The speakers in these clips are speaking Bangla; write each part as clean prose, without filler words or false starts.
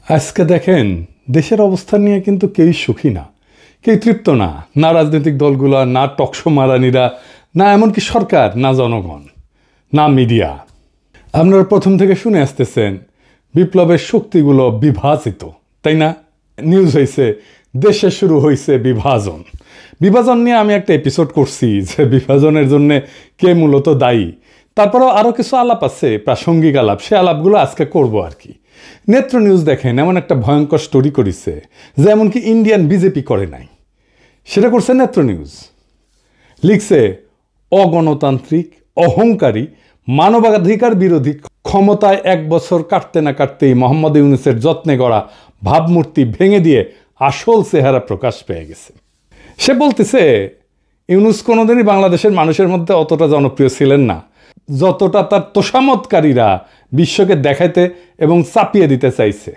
আজকে দেখেন দেশের অবস্থা নিয়ে কিন্তু কেউই সুখী না, কেউ তৃপ্ত না, না রাজনৈতিক দলগুলো, না টকশো মারানিরা, না এমনকি সরকার, না জনগণ, না মিডিয়া। আপনারা প্রথম থেকে শুনে আসতেছেন বিপ্লবের শক্তিগুলো বিভাজিত, তাই না? নিউজ হয়েছে দেশে শুরু হয়েছে বিভাজন। বিভাজন নিয়ে আমি একটা এপিসোড করছি যে বিভাজনের জন্য কে মূলত দায়ী। তারপরেও আরও কিছু আলাপ আছে, প্রাসঙ্গিক আলাপ, সে আলাপগুলো আজকে করবো আর কি। নেত্র নিউজ দেখেন এমন একটা ভয়ঙ্কর স্টোরি করেছে যে এমনকি ইন্ডিয়ান বিজেপি করে নাই, সেটা করছে নেত্র নিউজ। লিখছে অগণতান্ত্রিক, অহংকারী, মানবাধিকার বিরোধী, ক্ষমতায় 1 বছর কাটতে না কাটতেই মোহাম্মদ ইউনূসের যত্নে গড়া ভাবমূর্তি ভেঙে দিয়ে আসল চেহারা প্রকাশ পেয়ে গেছে। সে বলতেছে ইউনূস কোনোদিনই বাংলাদেশের মানুষের মধ্যে অতটা জনপ্রিয় ছিলেন না যতটা তার তোষামতকারীরা বিশ্বকে দেখাইতে এবং চাপিয়ে দিতে চাইছে।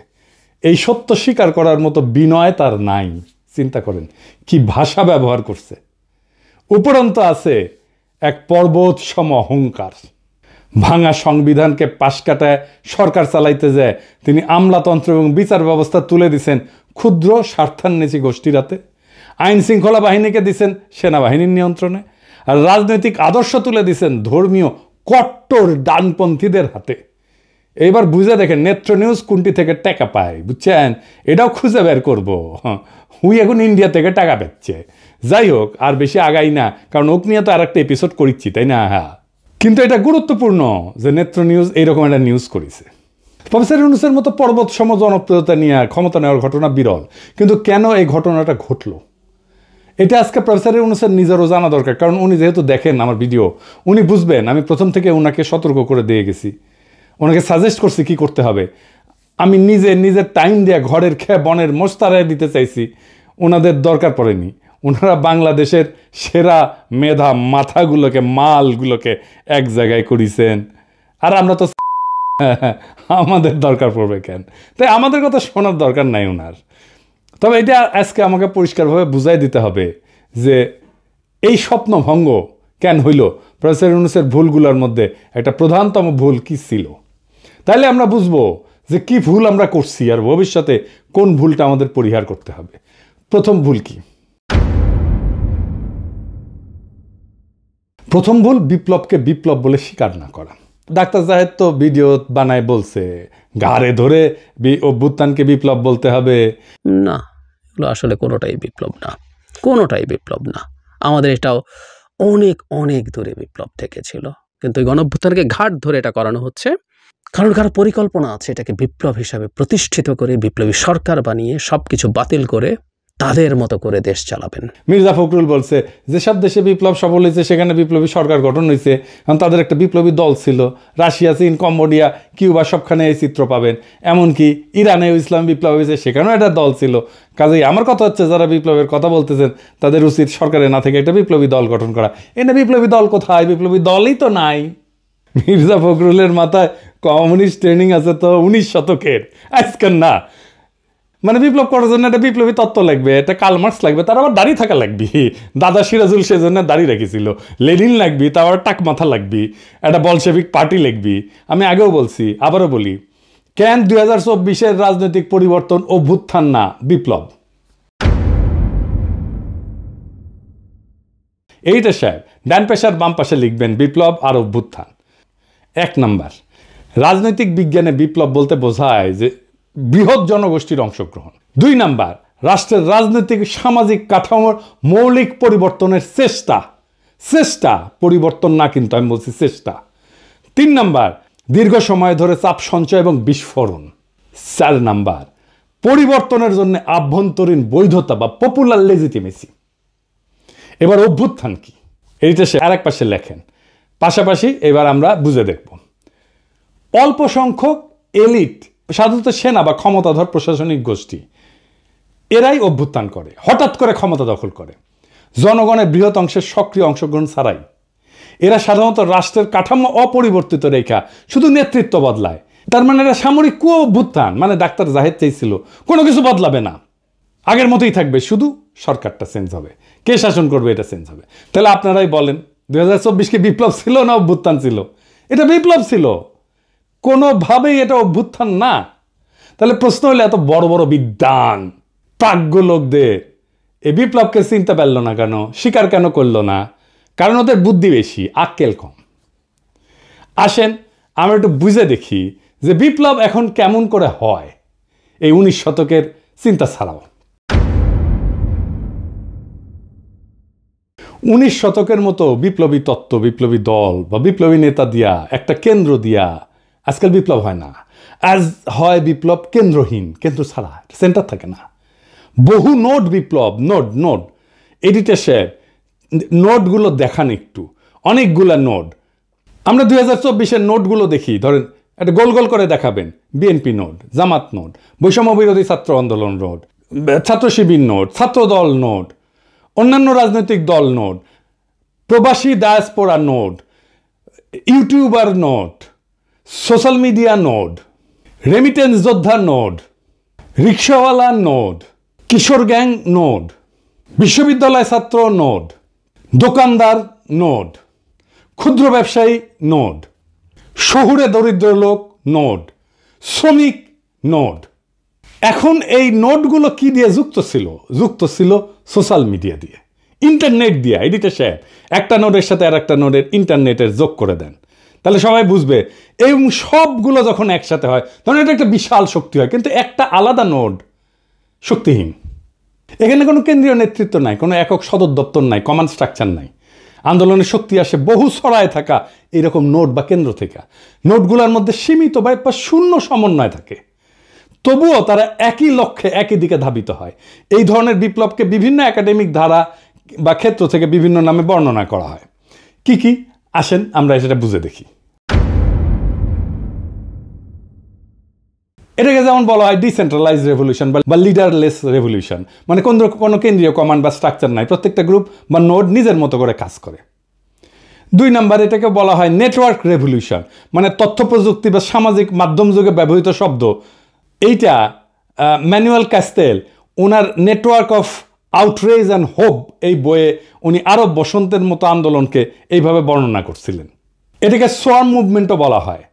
এই সত্য স্বীকার করার মতো বিনয় তার নাই। চিন্তা করেন কি ভাষা ব্যবহার করছে। উপরন্ত আছে এক পর্বত সম অহংকার। ভাঙা সংবিধানকে পাশ কাটায় সরকার চালাইতে যায় তিনি আমলাতন্ত্র এবং বিচার ব্যবস্থা তুলে দিছেন ক্ষুদ্র স্বার্থান্বেষী গোষ্ঠীর হাতে। আইন শৃঙ্খলা বাহিনীকে দিছেন সেনাবাহিনীর নিয়ন্ত্রণে, আর রাজনৈতিক আদর্শ তুলে দিছেন ধর্মীয় কট্টর ডানপন্থীদের হাতে। এইবার বুঝে দেখেন নেত্র নিউজ কোনটি থেকে টাকা পায়, বুঝছেন? এটাও খুঁজে বের করবো। হুই এখন ইন্ডিয়া থেকে টাকা পাচ্ছে। যাই হোক, আর বেশি আগাই না, কারণ ওক নিয়ে তো আর একটা এপিসোড করিচ্ছি, তাই না? হ্যাঁ, কিন্তু এটা গুরুত্বপূর্ণ যে নেত্র নিউজ এইরকম একটা নিউজ করেছে। প্রফেসর ইউনূসের মতো পর্বত সম জনপ্রিয়তা নিয়ে ক্ষমতা নেওয়ার ঘটনা বিরল, কিন্তু কেন এই ঘটনাটা ঘটলো এটা আজকে প্রফেসর ইউনূসের নিজেরও জানা দরকার। কারণ উনি যেহেতু দেখেন আমার ভিডিও, উনি বুঝবেন আমি প্রথম থেকে ওনাকে সতর্ক করে দিয়ে গেছি, ওনাকে সাজেস্ট করছি কি করতে হবে। আমি নিজের টাইম দিয়ে ঘরের খেয়ে বনের মোস্তারায় দিতে চাইছি, ওনাদের দরকার পড়েনি। ওনারা বাংলাদেশের সেরা মেধা মাথাগুলোকে, মালগুলোকে এক জায়গায় করেছেন, আর আমরা তো আমাদের দরকার পড়বে কেন? তাই আমাদের কথা শোনার দরকার নাই ওনার। তবে এটা আজকে আমাকে পরিষ্কারভাবে বুঝাই দিতে হবে যে এই স্বপ্নভঙ্গ কেন হইল, প্রফেসর ইউনূসের ভুলগুলোর মধ্যে একটা প্রধানতম ভুল কি ছিল। তাইলে আমরা বুঝবো যে কি ভুল আমরা করছি আর ভবিষ্যতে কোন ভুলটা আমাদের পরিহার করতে হবে। প্রথম ভুল কি? প্রথম ভুল বিপ্লবকে বিপ্লব বলে স্বীকার না করা। ডাক্তার জাহেদ তো ভিডিও বানায় বলছে ঘাড়ে ধরে অভ্যুত্থানকে বিপ্লব বলতে হবে। না, এগুলো আসলে কোনোটাই বিপ্লব না, কোনোটাই বিপ্লব না। আমাদের এটাও অনেক অনেক দূরে বিপ্লব থেকে ছিল, কিন্তু এই গণঅভ্যুত্থানকে ঘাট ধরে এটা করানো হচ্ছে কারণ কারো পরিকল্পনা আছে এটাকে বিপ্লব হিসাবে প্রতিষ্ঠিত করে বিপ্লবী সরকার বানিয়ে সব কিছু বাতিল করে তাদের মতো করে দেশ চালাবেন। মির্জা ফখরুল বলছে যেসব দেশে বিপ্লব সফল হয়েছে সেখানে বিপ্লবী সরকার গঠন হয়েছে, কারণ তাদের একটা বিপ্লবী দল ছিল। রাশিয়া, চীন, কম্বোডিয়া, কিউবা সবখানে এই চিত্র পাবেন। এমনকি ইরানেও ইসলাম বিপ্লব হয়েছে, সেখানেও একটা দল ছিল। কাজেই আমার কথা হচ্ছে যারা বিপ্লবের কথা বলতেছেন তাদের উচিত সরকারে না থেকে একটা বিপ্লবী দল গঠন করা। এনে বিপ্লবী দল কোথায়? বিপ্লবী দলই তো নাই। মির্জা ফখরুলের মাথায় কমিউনিস্ট ট্রেনিং আছে তো 19 শতকের, আজকের না। মানে বিপ্লব করার জন্য একটা বিপ্লবী তত্ত্ব লাগবে, একটা কার্ল মার্কস লাগবে, তার আবার দাড়ি থাকা লাগবে। দাদা সিরাজুল সেজন্য দাড়ি রেখেছিল। লেনিন লাগবি, তার আবার টাক মাথা লাগবি, একটা বলশেভিক পার্টি লাগবি। আমি আগেও বলছি, আবারও বলি, কেন 2024-এর রাজনৈতিক পরিবর্তন অভ্যুত্থান না বিপ্লব? এইটা সাহেব ডান পেশার বাম পাশে লিখবেন বিপ্লব আর অভ্যুত্থান। 1 নাম্বার, রাজনৈতিক বিজ্ঞানে বিপ্লব বলতে বোঝায় যে বৃহৎ জনগোষ্ঠীর অংশগ্রহণ। 2 নাম্বার, রাষ্ট্রের রাজনৈতিক সামাজিক কাঠামোর মৌলিক পরিবর্তনের চেষ্টা, পরিবর্তন না, কিন্তু আমি বলছি চেষ্টা। 3 নাম্বার, দীর্ঘ সময় ধরে চাপ সঞ্চয় এবং বিস্ফোরণ। 4 নাম্বার, পরিবর্তনের জন্য আভ্যন্তরীণ বৈধতা বা পপুলার লেজিটিমেসি। এবার অভ্যুত্থান কি, এইটা সে আর এক পাশে লেখেন। পাশাপাশি এবার আমরা বুঝে দেখব। অল্প সংখ্যক এলিট, সাধারণত সেনা বা ক্ষমতাধর প্রশাসনিক গোষ্ঠী, এরাই অভ্যুত্থান করে, হঠাৎ করে ক্ষমতা দখল করে জনগণের বৃহৎ অংশের সক্রিয় অংশগ্রহণ ছাড়াই। এরা সাধারণত রাষ্ট্রের কাঠামো অপরিবর্তিত রেখা শুধু নেতৃত্ব বদলায়। তার মানে এরা সামরিক অভ্যুত্থান। মানে ডাক্তার জাহেদ চেয়েছিল কোনো কিছু বদলাবে না, আগের মতোই থাকবে, শুধু সরকারটা চেঞ্জ হবে, কে শাসন করবে এটা চেঞ্জ হবে। তাহলে আপনারাই বলেন 2024 কি বিপ্লব ছিল না অভ্যুত্থান ছিল? এটা বিপ্লব ছিল, কোনোভাবেই এটা অভ্যুত্থান না। তাহলে প্রশ্ন হলো এত বড় বড় বিদ্বান প্রাজ্ঞ লোকদের এই বিপ্লবকে চিনতে পারল না কেন, স্বীকার কেন করলো না? কারণ ওদের বুদ্ধি বেশি, আক্কেল কম। আসেন আমরা একটু বুঝে দেখি যে বিপ্লব এখন কেমন করে হয় এই 19 শতকের চিন্তা ছাড়াও। 19 শতকের মতো বিপ্লবী তত্ত্ব, বিপ্লবী দল বা বিপ্লবী নেতা দিয়া, একটা কেন্দ্র দিয়া আজকাল বিপ্লব হয় না। আজ হয় বিপ্লব কেন্দ্রহীন, কেন্দ্র ছাড়া, সেন্টার থাকে না। বহু নোট বিপ্লব, নোট এডিটর সাহেব নোটগুলো দেখান একটু, অনেকগুলা নোট। আমরা 2024-এর নোটগুলো দেখি, ধরেন একটা গোল গোল করে দেখাবেন, বিএনপি নোট, জামাত নোট, বৈষম্য বিরোধী ছাত্র আন্দোলন নোট, ছাত্র শিবির নোট, ছাত্র দল নোট, অন্যান্য রাজনৈতিক দল নোট, প্রবাসী diaspora note, YouTuber note, social media note, remittance যোদ্ধা নোট, রিক্সাওয়ালা নোট, কিশোর গ্যাং নোট, বিশ্ববিদ্যালয় ছাত্র নোট, দোকানদার নোট, ক্ষুদ্র ব্যবসায়ী নোট, শহুরে দরিদ্র লোক নোট, শ্রমিক নোট। এখন এই নোটগুলো কি দিয়ে যুক্ত ছিল সোশ্যাল মিডিয়া দিয়ে, ইন্টারনেট দিয়ে। এডিটর সাহেব একটা নোটের সাথে আর একটা নোটের ইন্টারনেটের যোগ করে দেন, তাহলে সবাই বুঝবে। এবং সবগুলো যখন একসাথে হয় তখন এটা একটা বিশাল শক্তি হয়। কিন্তু একটা আলাদা নোট শক্তিহীন। এখানে কোনো কেন্দ্রীয় নেতৃত্ব নাই, কোনো একক সদর দপ্তর নাই, কমান্ড স্ট্রাকচার নাই। আন্দোলনের শক্তি আসে বহু ছড়ায় থাকা এইরকম নোট বা কেন্দ্র থেকে। নোটগুলোর মধ্যে সীমিত বা শূন্য সমন্বয় থাকে, তবুও তারা একই লক্ষ্যে একই দিকে ধাবিত হয়। এই ধরনের বিপ্লবকে বিভিন্ন একাডেমিক ধারা বা ক্ষেত্র থেকে বিভিন্ন নামে বর্ণনা করা হয়। কি কি আসেন আমরা সেটা বুঝে দেখি। এটাকে যেমন বলা হয় ডিসেন্ট্রালাইজ রেভলিউশন বা লিডারলেস রেভলিউশন, মানে কোনো কেন্দ্রীয় কমান্ড বা স্ট্রাকচার নাই, প্রত্যেকটা গ্রুপ বা নোড নিজের মতো করে কাজ করে। 2 নাম্বার এটাকে বলা হয় নেটওয়ার্ক রেভলিউশন, মানে তথ্য প্রযুক্তি বা সামাজিক মাধ্যম যুগে ব্যবহৃত শব্দ। এইটা Manuel castle owner network of outrage and hope এই বইয়ে উনি আরব বসন্তের মতো আন্দোলনকে এইভাবে বর্ণনা করছিলেন। এটাকে সোয়ার্ম মুভমেন্টও বলা হয়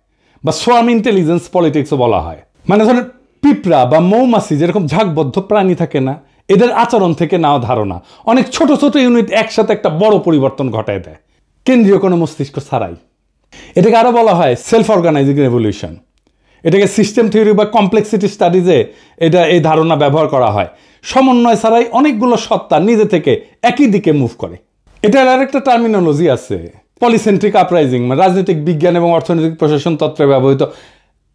বা সোয়ার্ম ইন্টেলিজেন্স পলিটিক্সও বলা হয়। মানে ধরেন পিঁপড়া বা মৌমাছি যেরকম ঝাঁকবদ্ধ প্রাণী থাকে না, এদের আচরণ থেকে নেওয়া ধারণা অনেক ছোট ছোট ইউনিট একসাথে একটা বড় পরিবর্তন ঘটায় দেয়, কেন্দ্রীয় কোনো মস্তিষ্ক ছাড়াই। এটাকে আরও বলা হয় সেলফ অর্গানাইজিং রেভলিউশন। এটাকে সিস্টেম থিওরি বা কমপ্লেক্সিটি স্টাডিজে এই ধারণা ব্যবহার করা হয়। সমন্বয় ছাড়াই অনেকগুলো সত্তা নিজে থেকে একই দিকে মুভ করে। এটার আরেকটা টার্মিনোলজি আছে, পলিসেন্ট্রিক আপরাইজিং, মানে রাজনৈতিক বিজ্ঞান এবং অর্থনৈতিক প্রশাসন তত্ত্বে ব্যবহৃত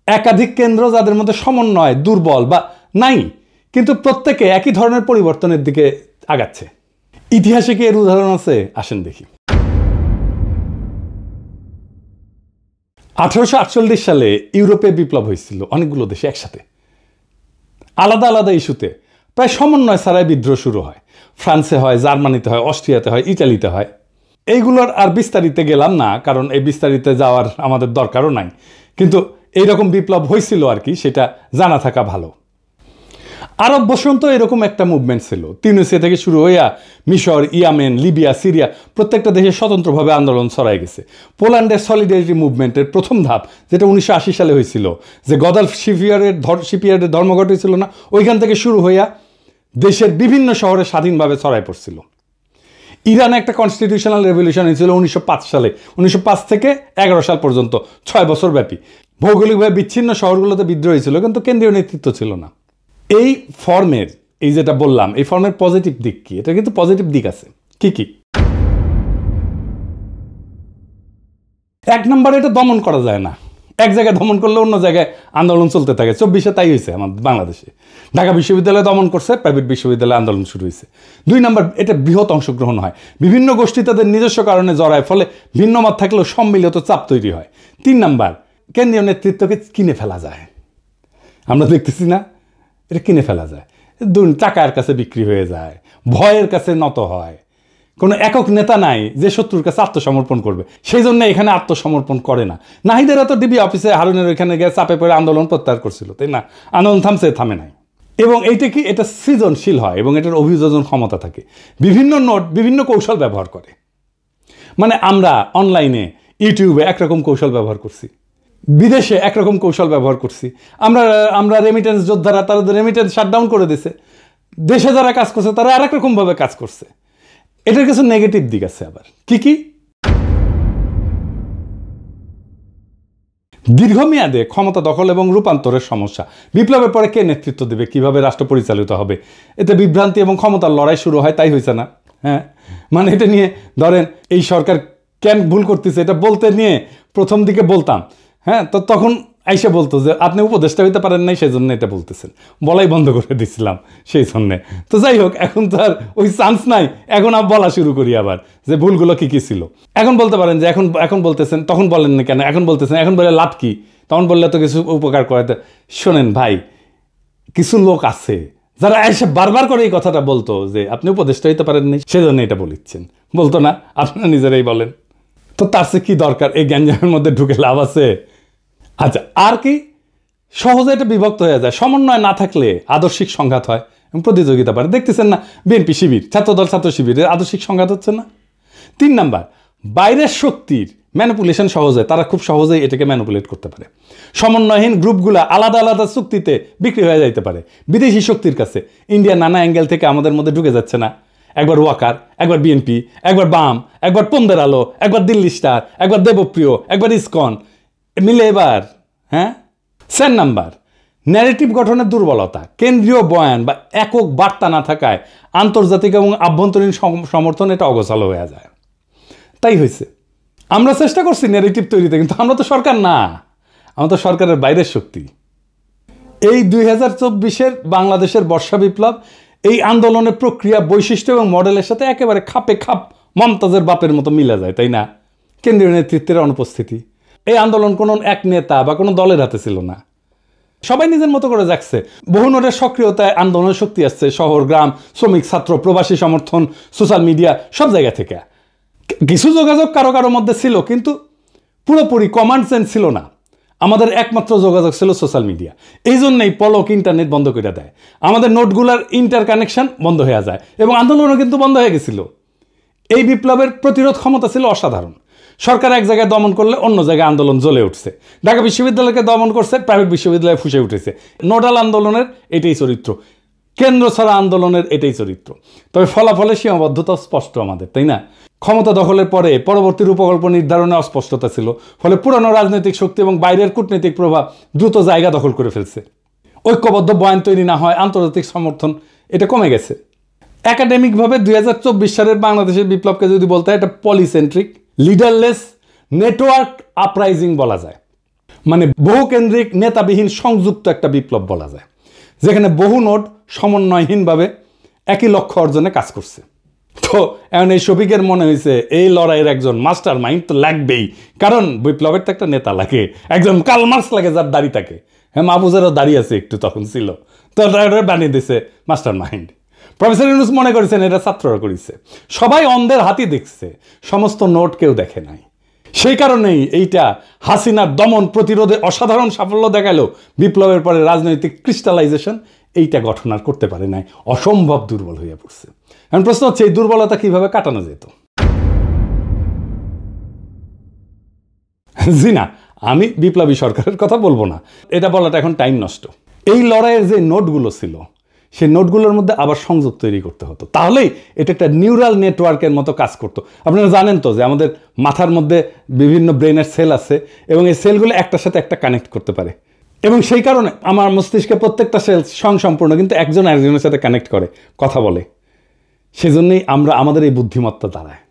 একাধিক কেন্দ্র যাদের মধ্যে সমন্বয় দুর্বল বা নাই, কিন্তু প্রত্যেকে একই ধরনের পরিবর্তনের দিকে আগাচ্ছে। ইতিহাসে কি এর উদাহরণ আছে? আসেন দেখি। 1848 সালে ইউরোপে বিপ্লব হয়েছিল অনেকগুলো দেশে একসাথে, আলাদা আলাদা ইস্যুতে। প্রায় সমন্বয় ছাড়াই বিদ্রোহ শুরু হয়। ফ্রান্সে হয়, জার্মানিতে হয়, অস্ট্রিয়াতে হয়, ইটালিতে হয়। এইগুলোর আর বিস্তারিতে গেলাম না, কারণ এই বিস্তারিতে যাওয়ার আমাদের দরকারও নাই। কিন্তু এইরকম বিপ্লব হয়েছিল আর কি, সেটা জানা থাকা ভালো। আরব বসন্ত এরকম একটা মুভমেন্ট ছিল। তিউনিসিয়া থেকে শুরু হইয়া মিশর, ইয়েমেন, লিবিয়া, সিরিয়া প্রত্যেকটা দেশে স্বতন্ত্রভাবে আন্দোলন ছড়াই গেছে। পোল্যান্ডের সলিডারিটি মুভমেন্টের প্রথম ধাপ, যেটা 1980 সালে হয়েছিল, যে গদালফ শিপইয়ার্ডের ধর্মঘট হয়েছিল না, ওইখান থেকে শুরু হইয়া দেশের বিভিন্ন শহরে স্বাধীনভাবে ছড়াই পড়ছিল। ইরানে একটা কনস্টিটিউশনাল রেভলিউশন হয়েছিল 1905 সালে। 1905 থেকে 11 সাল পর্যন্ত 6 বছর ব্যাপী। ভৌগোলিকভাবে বিচ্ছিন্ন শহরগুলোতে বিদ্রোহ হয়েছিল, কিন্তু কেন্দ্রীয় নেতৃত্ব ছিল না। এই ফর্মের, এই যেটা বললাম, এই ফর্মের পজিটিভ দিক কি? এটা কিন্তু পজিটিভ দিক আছে। কি কি? 1 নম্বরে এটা দমন করা যায় না। এক জায়গায় দমন করলে অন্য জায়গায় আন্দোলন চলতে থাকে। 24-এ তাই হয়েছে আমাদের বাংলাদেশে। ঢাকা বিশ্ববিদ্যালয় দমন করছে, প্রাইভেট বিশ্ববিদ্যালয়ে আন্দোলন শুরু হয়েছে। 2 নম্বর, এটা বৃহৎ অংশগ্রহণ হয়। বিভিন্ন গোষ্ঠী তাদের নিজস্ব কারণে জড়ায়, ফলে ভিন্ন মত থাকলেও সম্মিলিত চাপ তৈরি হয়। 3 নম্বর, কেন্দ্রীয় নেতৃত্বকে কিনে ফেলা যায়। আমরা দেখতেছি না, এটা কিনে ফেলা যায়। টাকার কাছে বিক্রি হয়ে যায়, ভয়ের কাছে নত হয়। কোনো একক নেতা নাই যে শত্রুর কাছে আত্মসমর্পণ করবে, সেই জন্য এখানে আত্মসমর্পণ করে না। নাহিদেরা তো ডিবি অফিসে হারুনের ওইখানে গিয়ে চাপে পড়ে আন্দোলন প্রত্যাহার করছিল, তাই না? আন্দোলন থামে নাই। এবং এইটা কি, এটা সৃজনশীল হয় এবং এটার অভিযোজন ক্ষমতা থাকে। বিভিন্ন নোট বিভিন্ন কৌশল ব্যবহার করে। মানে আমরা অনলাইনে ইউটিউবে একরকম কৌশল ব্যবহার করছি, বিদেশে একরকম কৌশল ব্যবহার করছি, আমরা রেমিটেন্স যোদ্ধারা তারা রেমিটেন্স শাটডাউন করে দিছে, দেশে যারা কাজ করছে তারা আর এক রকমভাবে কাজ করছে। এটার কিছু নেগেটিভ দিক আছে আবার। কি দীর্ঘমেয়াদে ক্ষমতা দখল এবং রূপান্তরের সমস্যা। বিপ্লবের পরে কে নেতৃত্ব দেবে, কিভাবে রাষ্ট্র পরিচালিত হবে, এতে বিভ্রান্তি এবং ক্ষমতার লড়াই শুরু হয়। তাই হয়েছে না? হ্যাঁ, মানে এটা নিয়ে ধরেন এই সরকার কেন ভুল করতেছে এটা বলতে নিয়ে প্রথম দিকে বলতাম, হ্যাঁ, তো তখন আইসা বলতো যে আপনি উপদেষ্টা হইতে পারেন নাই, সেই জন্য এটা বলতেছেন, বলাই বন্ধ করে দিছিলাম সেই জন্যে। তো যাই হোক, এখন তো আর ওই চান্স নাই, এখন আর বলা শুরু করি আবার যে ভুলগুলো কি ছিল। এখন বলতে পারেন যে এখন বলতেছেন, তখন বলেন না কেন, এখন বলতেছেন, এখন বলে লাভ কি, তখন বললে তো কিছু উপকার করাতে। শোনেন ভাই, কিছু লোক আছে যারা এসে বারবার করে এই কথাটা বলতো যে আপনি উপদেষ্টা হইতে পারেন নাই, সেজন্য এটা বলিচ্ছেন, বলতো না? আপনারা নিজেরাই বলেন। তো তার চেয়ে কি দরকার এই গ্যাঞ্জামের মধ্যে ঢুকে লাভ আছে? আচ্ছা, আর কি সহজে এটা বিভক্ত হয়ে যায়, সমন্বয় না থাকলে আদর্শিক সংঘাত হয় এবং প্রতিযোগিতা বাড়ে। দেখতেছেন না, বিএনপি শিবির, ছাত্রদল ছাত্র শিবিরের আদর্শিক সংঘাত হচ্ছে না? 3 নাম্বার, বাইরের শক্তির ম্যানিপুলেশন সহজ হয়, তারা খুব সহজেই এটাকে ম্যানিপুলেট করতে পারে। সমন্বয়হীন গ্রুপগুলা আলাদা আলাদা চুক্তিতে বিক্রি হয়ে যাইতে পারে বিদেশি শক্তির কাছে। ইন্ডিয়া নানা অ্যাঙ্গেল থেকে আমাদের মধ্যে ঢুকে যাচ্ছে না, একবার ওয়াকার, একবার বিএনপি, একবার বাম, একবার পন্দের আলো, একবার দিল্লি স্টার, একবার দেবপ্রিয়, একবার ইসকন মিলে এবার। হ্যাঁ। 4 নাম্বার, ন্যারেটিভ গঠনের দুর্বলতা, কেন্দ্রীয় বয়ান বা একক বার্তা না থাকায় আন্তর্জাতিক এবং আভ্যন্তরীণ সমর্থন এটা অগোছালো হয়ে যায়। তাই হয়েছে, আমরা চেষ্টা করছি ন্যারেটিভ তৈরিতে, কিন্তু আমরা তো সরকার না, আমরা তো সরকারের বাইরের শক্তি। এই 2024-এর বাংলাদেশের বর্ষা বিপ্লব এই আন্দোলনের প্রক্রিয়া, বৈশিষ্ট্য এবং মডেলের সাথে একেবারে খাপে খাপ মমতাজের বাপের মতো মিলা যায়, তাই না? কেন্দ্রীয় নেতৃত্বের অনুপস্থিতি। এই আন্দোলন কোনো এক নেতা বা কোনো দলের হাতে ছিল না, সবাই নিজের মতো করে যাচ্ছে। বহু নোটের সক্রিয়তায় আন্দোলনের শক্তি আসছে শহর, গ্রাম, শ্রমিক, ছাত্র, প্রবাসী সমর্থন, সোশ্যাল মিডিয়া, সব জায়গা থেকে। কিছু যোগাযোগ কারো কারো মধ্যে ছিল, কিন্তু পুরোপুরি কমান্ড সেন্স ছিল না। আমাদের একমাত্র যোগাযোগ ছিল সোশ্যাল মিডিয়া। এই জন্যই পলক ইন্টারনেট বন্ধ করে দেয়, আমাদের নোটগুলার ইন্টার কানেকশন বন্ধ হয়ে যায় এবং আন্দোলনও কিন্তু বন্ধ হয়ে গেছিল। এই বিপ্লবের প্রতিরোধ ক্ষমতা ছিল অসাধারণ। সরকার এক জায়গায় দমন করলে অন্য জায়গায় আন্দোলন জ্বলে উঠছে। ঢাকা বিশ্ববিদ্যালয়কে দমন করছে, প্রাইভেট বিশ্ববিদ্যালয়ে ফুসে উঠেছে। নোডাল আন্দোলনের এটাই চরিত্র, কেন্দ্র ছাড়া আন্দোলনের এটাই চরিত্র। তবে ফলাফলের সীমাবদ্ধতা স্পষ্ট আমাদের, তাই না? ক্ষমতা দখলের পরে পরবর্তী রূপকল্প নির্ধারণে অস্পষ্টতা ছিল, ফলে পুরানো রাজনৈতিক শক্তি এবং বাইরের কূটনৈতিক প্রভাব দ্রুত জায়গা দখল করে ফেলছে। ঐক্যবদ্ধ বয়ান তৈরি না হয়, আন্তর্জাতিক সমর্থন এটা কমে গেছে। একাডেমিকভাবে 2024 সালের বাংলাদেশের বিপ্লবকে যদি বলতে হয়, এটা পলিসেন্ট্রিক, লিডারলেস, নেটওয়ার্ক আপরাইজিং বলা যায়। মানে বহুকেন্দ্রিক, নেতাবিহীন, সংযুক্ত একটা বিপ্লব বলা যায়, যেখানে বহু নোট সমন্বয়হীনভাবে একই লক্ষ্য অর্জনে কাজ করছে। তো এখন এই শফিকের মনে হয়েছে এই লড়াইয়ের একজন মাস্টার মাইন্ড তো লাগবেই, কারণ বিপ্লবের তো একটা নেতা লাগে, একজন কার্ল মার্কস লাগে যার দাড়ি থাকে। হ্যাঁ, মাহফুজেরও দাড়ি আছে একটু, তখন ছিল, তো বানিয়ে দিছে মাস্টার মাইন্ড। প্রফেসর ইউনূস মনে করেছেন এটা ছাত্ররা করেছে, সবাই অন্ধের হাতি দেখছে, সমস্ত নোট কেউ দেখে নাই। সেই কারণেই এইটা হাসিনার দমন প্রতিরোধে অসাধারণ সাফল্য দেখালো, বিপ্লবের পরে রাজনৈতিক ক্রিস্টালাইজেশন এইটা গঠন আর করতে পারে নাই, অসম্ভব দুর্বল হয়ে পড়ছে। এখন প্রশ্ন হচ্ছে এই দুর্বলতা কিভাবে কাটানো যেত? জি না, আমি বিপ্লবী সরকারের কথা বলবো না, এটা বলাটা এখন টাইম নষ্ট। এই লড়াইয়ের যে নোটগুলো ছিল, সেই নোটগুলোর মধ্যে আবার সংযোগ তৈরি করতে হতো, তাহলেই এটা একটা নিউরাল নেটওয়ার্কের মতো কাজ করতো। আপনারা জানেন তো যে আমাদের মাথার মধ্যে বিভিন্ন ব্রেনের সেল আছে এবং এই সেলগুলো একটার সাথে একটা কানেক্ট করতে পারে, এবং সেই কারণে আমার মস্তিষ্কে প্রত্যেকটা সেল সম্পূর্ণ, কিন্তু একজন আরেকজনের সাথে কানেক্ট করে, কথা বলে। সেজন্যই আমরা আমাদের এই বুদ্ধিমত্তা দাঁড়ায়।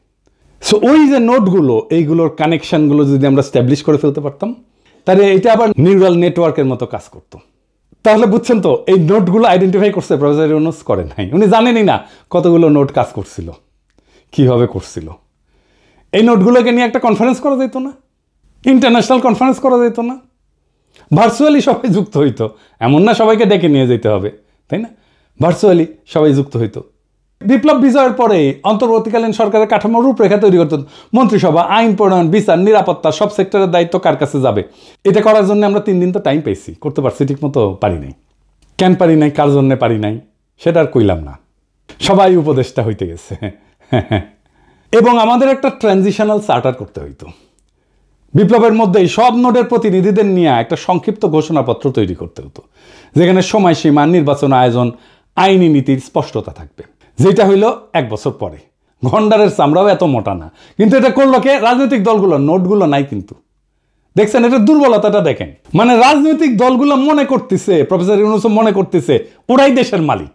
সো ওই যে নোটগুলো, এইগুলোর কানেকশানগুলো যদি আমরা স্ট্যাবলিশ করে ফেলতে পারতাম, তাহলে এটা আবার নিউরাল নেটওয়ার্কের মতো কাজ করতো। তাহলে বুঝছেন তো, এই নোটগুলো আইডেন্টিফাই করছে প্রফেসর ইউনূস, করেন নাই। উনি জানেনই না কতগুলো নোট কাজ করছিল, কিভাবে করছিল। এই নোটগুলোকে নিয়ে একটা কনফারেন্স করা যেত না? ইন্টারন্যাশনাল কনফারেন্স করা যেত না? ভার্চুয়ালি সবাই যুক্ত হইতো, এমন না সবাইকে ডেকে নিয়ে যেতে হবে, তাই না? ভার্চুয়ালি সবাই যুক্ত হইতো। বিপ্লব বিজয়ের পরে অন্তর্বর্তীকালীন সরকারের কাঠামোর রূপরেখা তৈরি করতে মন্ত্রিসভা, আইন প্রণয়ন, বিচার, নিরাপত্তা, সব সেক্টরের দায়িত্ব কার কাছে যাবে, এটা করার জন্য আমরা 3 দিন তো টাইম পেয়েছি, করতে পারছি ঠিক মতো? পারি নাই। কেন পারি নাই, কার জন্যে পারি নাই, সেটা আর কইলাম না, সবাই উপদেষ্টা হইতে গেছে। এবং আমাদের একটা ট্রানজিশনাল চার্টার করতে হইতো, বিপ্লবের মধ্যেই সব নোডের প্রতিনিধিদের নিয়ে একটা সংক্ষিপ্ত ঘোষণাপত্র তৈরি করতে হতো, যেখানে সময়সীমা, নির্বাচন আয়োজন, আইনি নীতির স্পষ্টতা থাকবে। যেটা হইল 1 বছর পরে। গন্ডারের চামড়াও এত মোটা না, কিন্তু এটা করলো কে? রাজনৈতিক দলগুলো। নোটগুলো নাই কিন্তু। দেখছেন এটা দুর্বলতাটা দেখেন। মানে রাজনৈতিক দলগুলো মনে করতেছে, প্রফেসর ইউনূস মনে করতেছে ওরাই দেশের মালিক,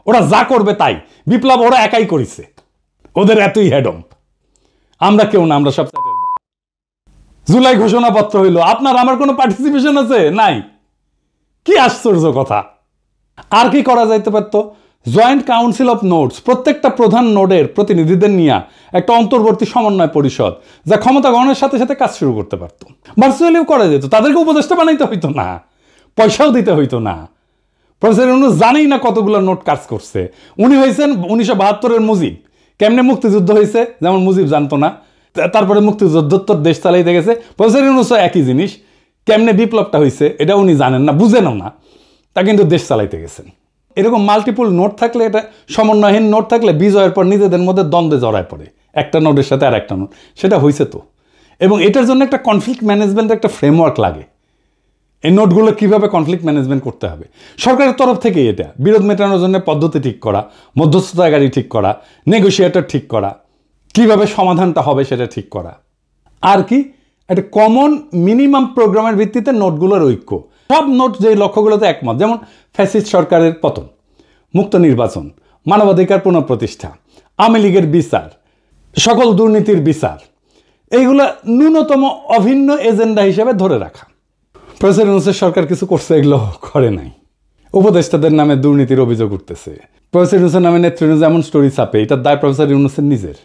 ওরা যা করবে তাই। বিপ্লব ওরা একাই করেছে, ওদের এতই হেডম। আমরা কেউ না, আমরা সব জুলাই ঘোষণাপত্র হইল, আপনার আমার কোনো পার্টিসিপেশন আছে? নাই। কি আশ্চর্য কথা। আর কি করা যাইতে পারতো? জয়েন্ট কাউন্সিল অফ নোডস, প্রত্যেকটা প্রধান নোডের প্রতিনিধিদের নিয়ে একটা অন্তর্বর্তী সমন্বয় পরিষদ, যা ক্ষমতা গ্রহণের সাথে সাথে কাজ শুরু করতে পারত। ভার্চুয়ালিও করা যেত, তাদেরকে উপদেষ্টা বানাইতে হইতো না, পয়সাও দিতে হইতো না। প্রফেসর ইউনূস জানেই না কতগুলো নোট কাজ করছে। উনি হয়েছেন 1972-এর মুজিব। কেমনে মুক্তিযুদ্ধ হয়েছে যেমন মুজিব জানতো না, তারপরে মুক্তিযুদ্ধোত্তর দেশ চালাইতে গেছে। প্রফেসর ইউনূসও একই জিনিস, কেমনে বিপ্লবটা হয়েছে এটা উনি জানেন না, বুঝেনও না, তা কিন্তু দেশ চালাইতে গেছেন। এরকম মাল্টিপল নোট থাকলে, এটা সমন্বয়হীন নোট থাকলে বিজয়ের পর নিজেদের মধ্যে দ্বন্দ্বে জড়ায় পড়ে, একটা নোটের সাথে আর একটা নোট। সেটা হয়েছে তো। এবং এটার জন্য একটা কনফ্লিক্ট ম্যানেজমেন্টের একটা ফ্রেমওয়ার্ক লাগে। এই নোটগুলো কীভাবে কনফ্লিক্ট ম্যানেজমেন্ট করতে হবে, সরকারের তরফ থেকে এটা বিরোধ মেটানোর জন্য পদ্ধতি ঠিক করা, মধ্যস্থতাকারী ঠিক করা, নেগোসিয়েটর ঠিক করা, কিভাবে সমাধানটা হবে সেটা ঠিক করা। আর কি একটা কমন মিনিমাম প্রোগ্রামের ভিত্তিতে নোটগুলোর ঐক্য। সব নোট যে লক্ষ্যগুলোতে একমত, যেমন ফ্যাসিস্ট সরকারের পতন, মুক্ত নির্বাচন, মানবাধিকার পুনঃপ্রতিষ্ঠা, আওয়ামী লীগের বিচার, সকল দুর্নীতির বিচার, এইগুলো ন্যূনতম অভিন্ন এজেন্ডা হিসেবে ধরে রাখা। প্রফেসর ইউনূসের সরকার কিছু করছে? এগুলো করে নাই। উপদেষ্টাদের নামে দুর্নীতির অভিযোগ উঠতেছে। প্রফেসর ইউনূসের নামে নেতৃত্ব যেমন স্টোরি ছাপে, এটার দায় প্রফেসর ইউনূসের নিজের।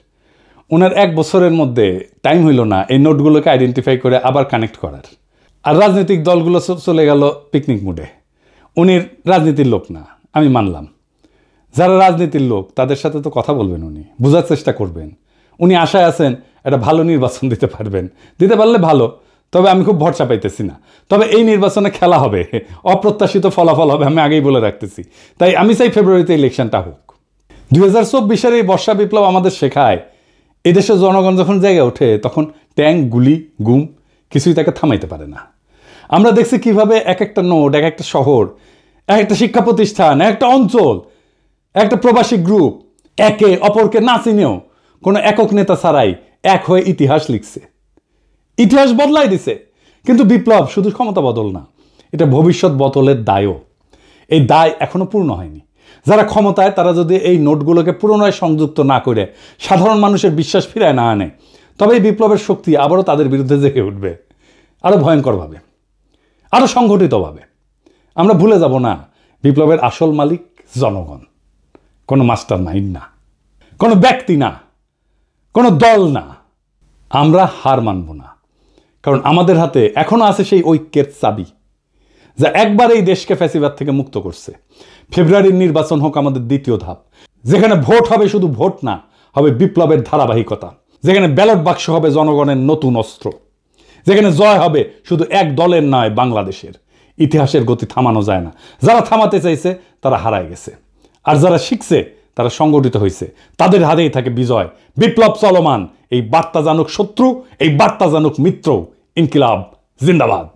ওনার 1 বছরের মধ্যে টাইম হইল না এই নোটগুলোকে আইডেন্টিফাই করে আবার কানেক্ট করার। আর রাজনৈতিক দলগুলো চলে গেল পিকনিক মুডে। উনি রাজনীতির লোক না, আমি মানলাম। যারা রাজনীতির লোক তাদের সাথে তো কথা বলবেন, উনি বোঝার চেষ্টা করবেন। উনি আশায় আছেন একটা ভালো নির্বাচন দিতে পারবেন, দিতে পারলে ভালো। তবে আমি খুব ভরসা পাইতেছি না। তবে এই নির্বাচনে খেলা হবে, অপ্রত্যাশিত ফলাফল হবে, আমি আগেই বলে রাখতেছি। তাই আমি চাই ফেব্রুয়ারিতে ইলেকশনটা হোক। 2024-এর এই বর্ষা বিপ্লব আমাদের শেখায়, এদেশের জনগণ যখন জেগে ওঠে তখন ট্যাঙ্ক, গুলি, গুম কিছুই তাকে থামাইতে পারে না। আমরা দেখছি কিভাবে এক একটা নোড, এক একটা শহর, এক একটা শিক্ষা প্রতিষ্ঠান, এক একটা অঞ্চল, একটা প্রবাসী গ্রুপ একে অপরকে না চিনেও কোনো একক নেতা ছাড়াই এক হয়ে ইতিহাস লিখছে, ইতিহাস বদলাই দিছে। কিন্তু বিপ্লব শুধু ক্ষমতা বদল না, এটা ভবিষ্যৎ বদলের দায়ও। এই দায় এখনো পূর্ণ হয়নি। যারা ক্ষমতায় তারা যদি এই নোটগুলোকে পুনরায় সংযুক্ত না করে সাধারণ মানুষের বিশ্বাস ফিরায় না আনে, তবে এই বিপ্লবের শক্তি আবারও তাদের বিরুদ্ধে জেগে উঠবে, আরও ভয়ঙ্করভাবে, আরও সংগঠিতভাবে। আমরা ভুলে যাব না, বিপ্লবের আসল মালিক জনগণ, কোনো মাস্টার মাইন্ড না, কোনো ব্যক্তি না, কোনো দল না। আমরা হার মানব না, কারণ আমাদের হাতে এখনো আছে সেই ঐক্যের চাবি, যা একবার এই দেশকে ফ্যাসিবাদ থেকে মুক্ত করছে। ফেব্রুয়ারির নির্বাচন হোক আমাদের দ্বিতীয় ধাপ, যেখানে ভোট হবে শুধু ভোট না, হবে বিপ্লবের ধারাবাহিকতা, যেখানে ব্যালট বাক্স হবে জনগণের নতুন অস্ত্র, যেখানে জয় হবে শুধু এক দলের নয়, বাংলাদেশের। ইতিহাসের গতি থামানো যায় না। যারা থামাতে চাইছে তারা হারায় গেছে, আর যারা শিখছে তারা সংগঠিত হয়েছে, তাদের হাতেই থাকে বিজয়। বিপ্লব চলমান, এই বার্তা জানুক শত্রু, এই বার্তা জানুক মিত্র। ইনকিলাব জিন্দাবাদ।